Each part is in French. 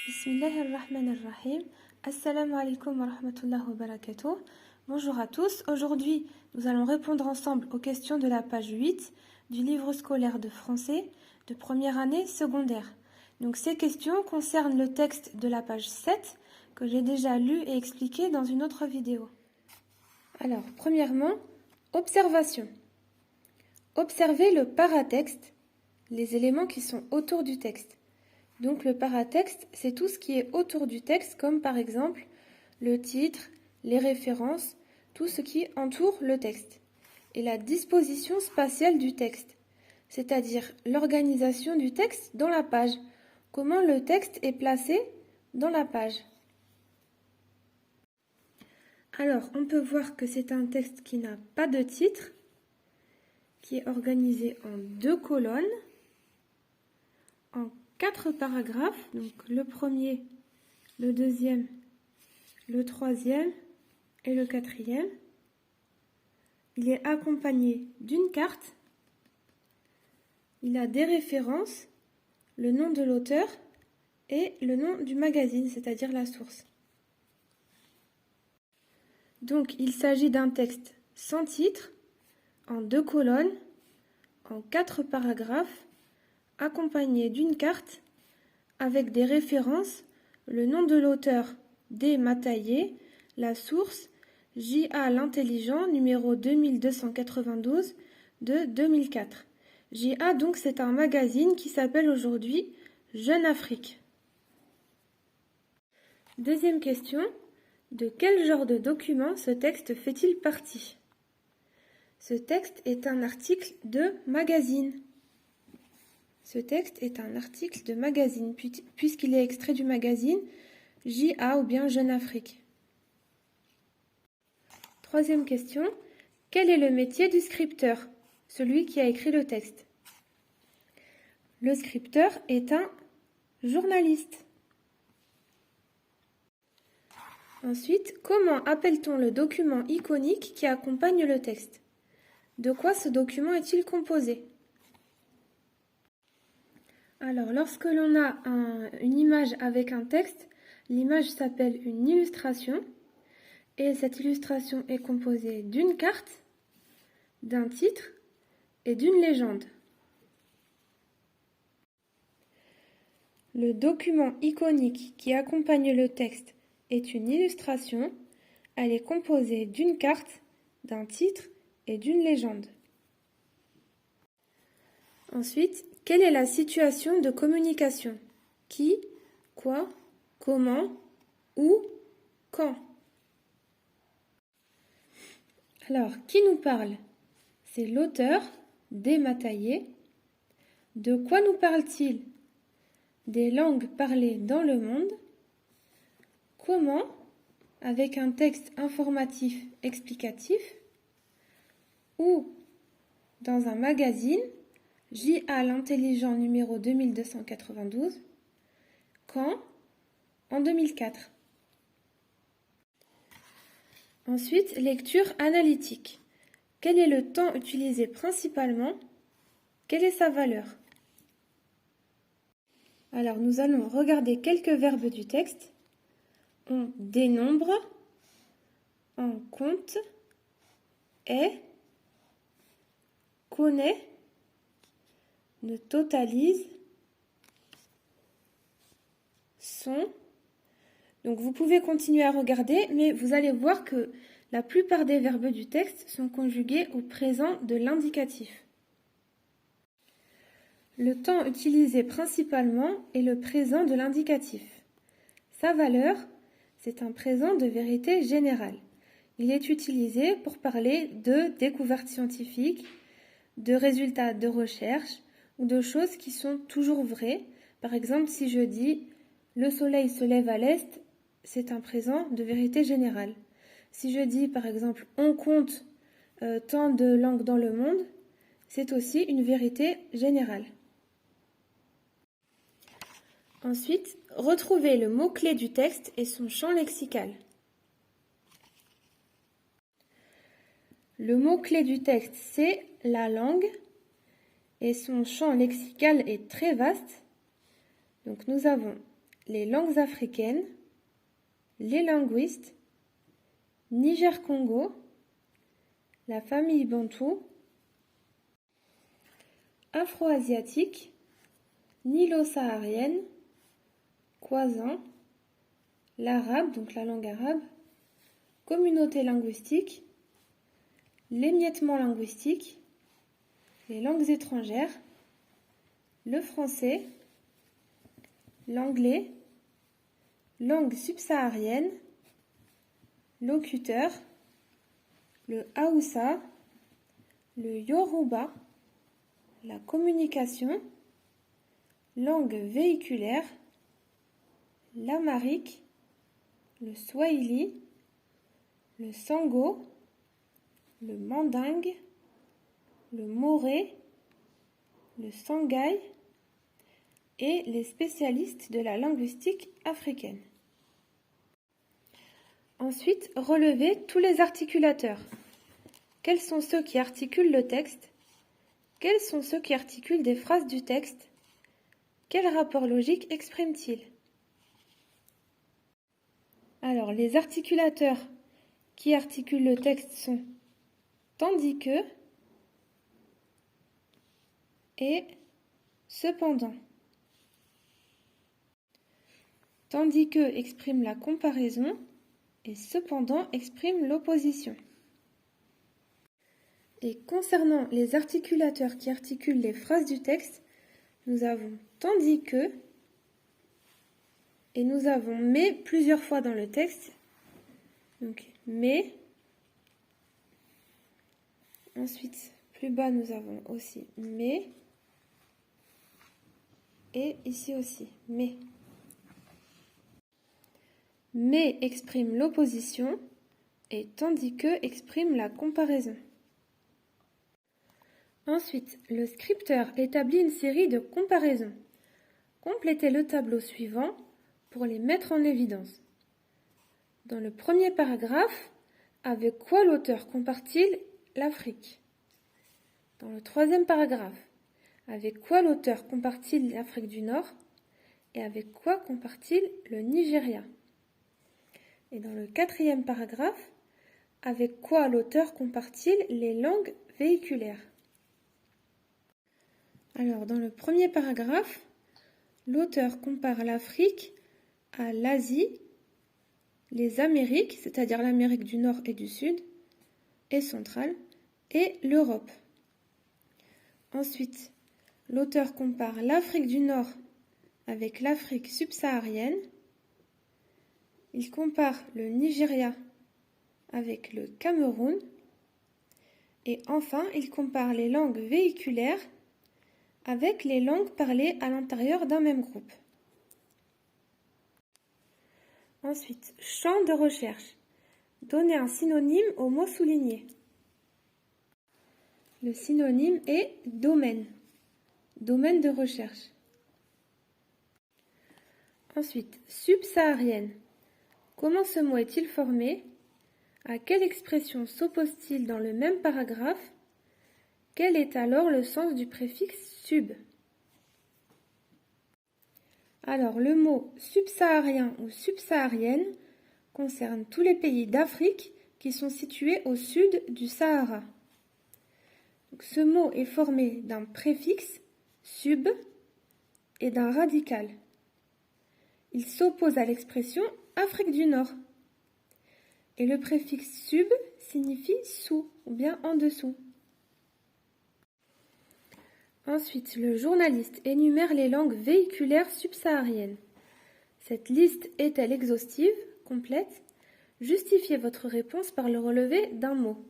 Bismillahirrahmanirrahim. Assalamu alaikum wa rahmatullahi wa barakatuh. Bonjour à tous. Aujourd'hui, nous allons répondre ensemble aux questions de la page 8 du livre scolaire de français de première année secondaire. Donc ces questions concernent le texte de la page 7 que j'ai déjà lu et expliqué dans une autre vidéo. Alors, premièrement, observation. Observez le paratexte, les éléments qui sont autour du texte. Donc le paratexte, c'est tout ce qui est autour du texte, comme par exemple le titre, les références, tout ce qui entoure le texte. Et la disposition spatiale du texte, c'est-à-dire l'organisation du texte dans la page, comment le texte est placé dans la page. Alors, on peut voir que c'est un texte qui n'a pas de titre, qui est organisé en 2 colonnes, en 4 paragraphes, donc le premier, le deuxième, le troisième et le quatrième. Il est accompagné d'une carte, il a des références, le nom de l'auteur et le nom du magazine, c'est-à-dire la source. Donc il s'agit d'un texte sans titre, en 2 colonnes, en 4 paragraphes, accompagné d'une carte avec des références, le nom de l'auteur D. Mataillé, la source J.A. L'Intelligent, numéro 2292 de 2004. J.A. donc c'est un magazine qui s'appelle aujourd'hui Jeune Afrique. Deuxième question, de quel genre de document ce texte fait-il partie? Ce texte est un article de magazine. Ce texte est un article de magazine, puisqu'il est extrait du magazine J.A. ou bien Jeune Afrique. Troisième question, quel est le métier du scripteur, celui qui a écrit le texte? Le scripteur est un journaliste. Ensuite, comment appelle-t-on le document iconique qui accompagne le texte? De quoi ce document est-il composé? Alors, lorsque l'on a une image avec un texte, l'image s'appelle une illustration et cette illustration est composée d'une carte, d'un titre et d'une légende. Le document iconique qui accompagne le texte est une illustration, elle est composée d'une carte, d'un titre et d'une légende. Ensuite, quelle est la situation de communication? Qui, quoi, comment, où, quand? Alors, qui nous parle? C'est l'auteur, D. Mataillé. De quoi nous parle-t-il? Des langues parlées dans le monde. Comment? Avec un texte informatif explicatif. Où? Dans un magazine, J.A. L'Intelligent numéro 2292. Quand? En 2004. Ensuite, lecture analytique. Quel est le temps utilisé principalement? Quelle est sa valeur? Alors, nous allons regarder quelques verbes du texte. On dénombre, on compte, est, connaît, ne totalise, sont. Donc vous pouvez continuer à regarder, mais vous allez voir que la plupart des verbes du texte sont conjugués au présent de l'indicatif. Le temps utilisé principalement est le présent de l'indicatif. Sa valeur, c'est un présent de vérité générale. Il est utilisé pour parler de découvertes scientifiques, de résultats de recherche ou de choses qui sont toujours vraies. Par exemple, si je dis « le soleil se lève à l'est », c'est un présent de vérité générale. Si je dis par exemple « on compte tant de langues dans le monde », c'est aussi une vérité générale. Ensuite, retrouvez le mot-clé du texte et son champ lexical. Le mot-clé du texte, c'est la langue et son champ lexical est très vaste. Donc nous avons les langues africaines, les linguistes, Niger-Congo, la famille bantou, afro-asiatique, nilo-saharienne, khoisan, l'arabe, donc la langue arabe, communauté linguistique, l'émiettement linguistique, les langues étrangères, le français, l'anglais, langue subsaharienne, locuteur, le haoussa, le yoruba, la communication, langue véhiculaire, l'amharique, le swahili, le sango, le mandingue, le moré, le sanghaï et les spécialistes de la linguistique africaine. Ensuite, relevez tous les articulateurs. Quels sont ceux qui articulent le texte? Quels sont ceux qui articulent des phrases du texte? Quel rapport logique expriment-ils? Alors, les articulateurs qui articulent le texte sont tandis que et cependant. Tandis que exprime la comparaison et cependant exprime l'opposition. Et concernant les articulateurs qui articulent les phrases du texte, nous avons tandis que et nous avons mais plusieurs fois dans le texte. Donc mais. Ensuite, plus bas, nous avons aussi mais. Et ici aussi, mais. Mais exprime l'opposition et tandis que exprime la comparaison. Ensuite, le scripteur établit une série de comparaisons. Complétez le tableau suivant pour les mettre en évidence. Dans le premier paragraphe, avec quoi l'auteur compare-t-il l'Afrique? Dans le troisième paragraphe, avec quoi l'auteur compare-t-il l'Afrique du Nord? Et avec quoi compare-t-il le Nigeria? Et dans le quatrième paragraphe, avec quoi l'auteur compare-t-il les langues véhiculaires? Alors, dans le premier paragraphe, l'auteur compare l'Afrique à l'Asie, les Amériques, c'est-à-dire l'Amérique du Nord et du Sud, et centrale, et l'Europe. Ensuite, l'auteur compare l'Afrique du Nord avec l'Afrique subsaharienne. Il compare le Nigeria avec le Cameroun. Et enfin, il compare les langues véhiculaires avec les langues parlées à l'intérieur d'un même groupe. Ensuite, champ de recherche. Donnez un synonyme au mot souligné. Le synonyme est domaine. Domaine de recherche. Ensuite, subsaharienne. Comment ce mot est-il formé? À quelle expression s'oppose-t-il dans le même paragraphe? Quel est alors le sens du préfixe sub? Alors, le mot subsaharien ou subsaharienne concerne tous les pays d'Afrique qui sont situés au sud du Sahara. Donc, ce mot est formé d'un préfixe sub et d'un radical. Il s'oppose à l'expression Afrique du Nord. Et le préfixe sub signifie sous ou bien en dessous. Ensuite, le journaliste énumère les langues véhiculaires subsahariennes. Cette liste est-elle exhaustive, complète? Justifiez votre réponse par le relevé d'un mot.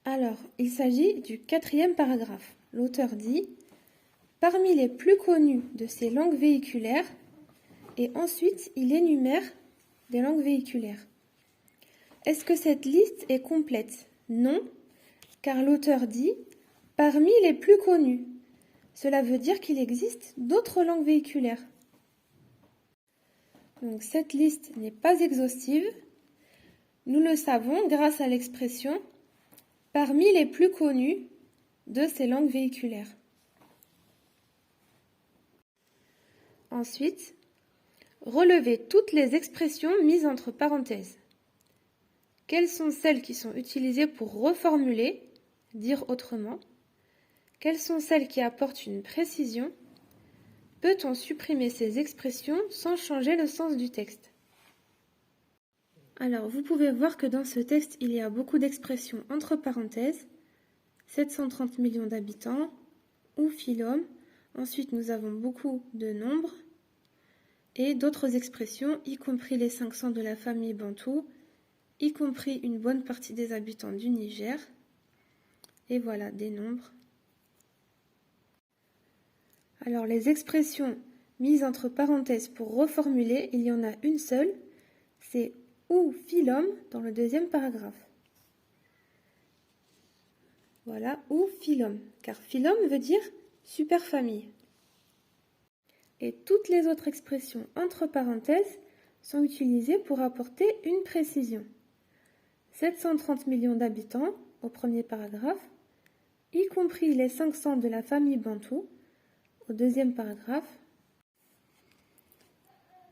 Alors, il s'agit du quatrième paragraphe. L'auteur dit « Parmi les plus connues de ces langues véhiculaires » et ensuite il énumère des langues véhiculaires. Est-ce que cette liste est complète? Non, car l'auteur dit « Parmi les plus connues ». Cela veut dire qu'il existe d'autres langues véhiculaires. Donc cette liste n'est pas exhaustive. Nous le savons grâce à l'expression « parmi les plus connues de ces langues véhiculaires ». Ensuite, relevez toutes les expressions mises entre parenthèses. Quelles sont celles qui sont utilisées pour reformuler, dire autrement? Quelles sont celles qui apportent une précision? Peut-on supprimer ces expressions sans changer le sens du texte? Alors, vous pouvez voir que dans ce texte, il y a beaucoup d'expressions entre parenthèses. 730 millions d'habitants, ou phylum. Ensuite, nous avons beaucoup de nombres et d'autres expressions, y compris les 500 de la famille bantou, y compris une bonne partie des habitants du Niger. Et voilà, des nombres. Alors, les expressions mises entre parenthèses pour reformuler, il y en a une seule, c'est ou phylum dans le deuxième paragraphe. Voilà, ou phylum, car phylum veut dire superfamille. Et toutes les autres expressions entre parenthèses sont utilisées pour apporter une précision. 730 millions d'habitants au premier paragraphe, y compris les 500 de la famille bantou au deuxième paragraphe,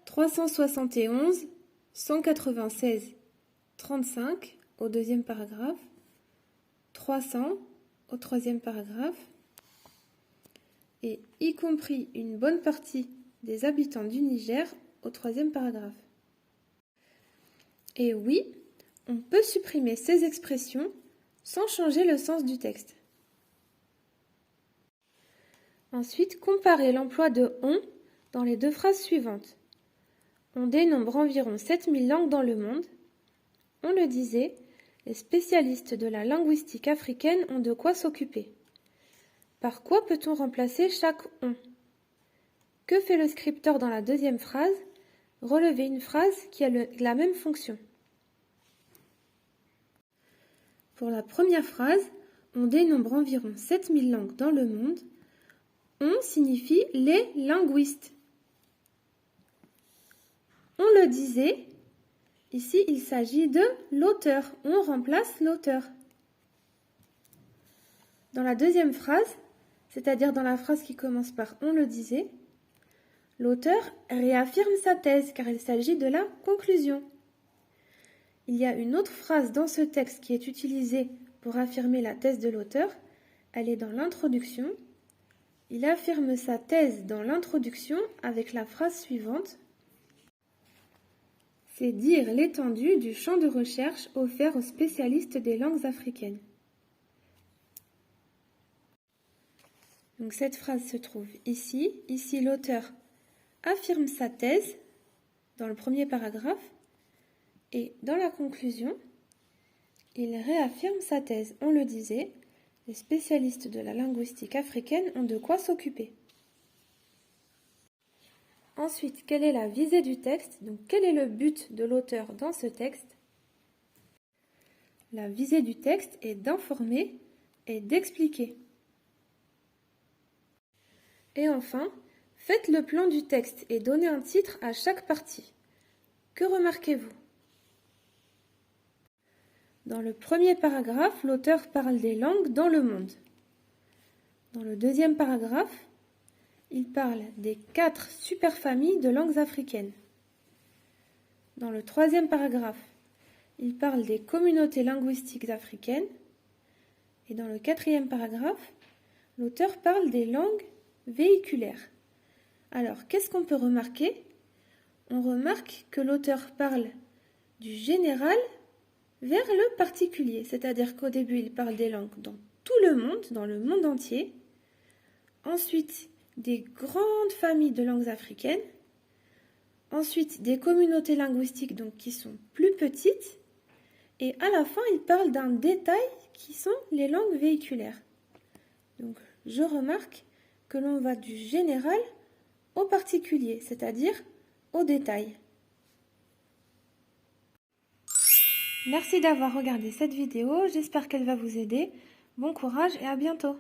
371, 196, 35 au deuxième paragraphe, 300 au troisième paragraphe, et y compris une bonne partie des habitants du Niger au troisième paragraphe. Et oui, on peut supprimer ces expressions sans changer le sens du texte. Ensuite, comparez l'emploi de « on » dans les deux phrases suivantes. On dénombre environ 7000 langues dans le monde. On le disait, les spécialistes de la linguistique africaine ont de quoi s'occuper. Par quoi peut-on remplacer chaque « on » ? Que fait le scripteur dans la deuxième phrase? Relever une phrase qui a la même fonction. Pour la première phrase, on dénombre environ 7000 langues dans le monde. On signifie les linguistes. On le disait, ici il s'agit de l'auteur. On remplace l'auteur. Dans la deuxième phrase, c'est-à-dire dans la phrase qui commence par « on le disait », l'auteur réaffirme sa thèse car il s'agit de la conclusion. Il y a une autre phrase dans ce texte qui est utilisée pour affirmer la thèse de l'auteur. Elle est dans l'introduction. Il affirme sa thèse dans l'introduction avec la phrase suivante. C'est dire l'étendue du champ de recherche offert aux spécialistes des langues africaines. Donc cette phrase se trouve ici. Ici, l'auteur affirme sa thèse dans le premier paragraphe et dans la conclusion, il réaffirme sa thèse. On le disait, les spécialistes de la linguistique africaine ont de quoi s'occuper. Ensuite, quelle est la visée du texte? Donc, quel est le but de l'auteur dans ce texte? La visée du texte est d'informer et d'expliquer. Et enfin, faites le plan du texte et donnez un titre à chaque partie. Que remarquez-vous? Dans le premier paragraphe, l'auteur parle des langues dans le monde. Dans le deuxième paragraphe, il parle des 4 superfamilles de langues africaines. Dans le troisième paragraphe, il parle des communautés linguistiques africaines. Et dans le quatrième paragraphe, l'auteur parle des langues véhiculaires. Alors, qu'est-ce qu'on peut remarquer? On remarque que l'auteur parle du général vers le particulier, c'est-à-dire qu'au début, il parle des langues dans tout le monde, dans le monde entier. Ensuite, des grandes familles de langues africaines. Ensuite, des communautés linguistiques donc, qui sont plus petites. Et à la fin, il parle d'un détail qui sont les langues véhiculaires. Donc, je remarque que l'on va du général au particulier, c'est-à-dire au détail. Merci d'avoir regardé cette vidéo, j'espère qu'elle va vous aider. Bon courage et à bientôt!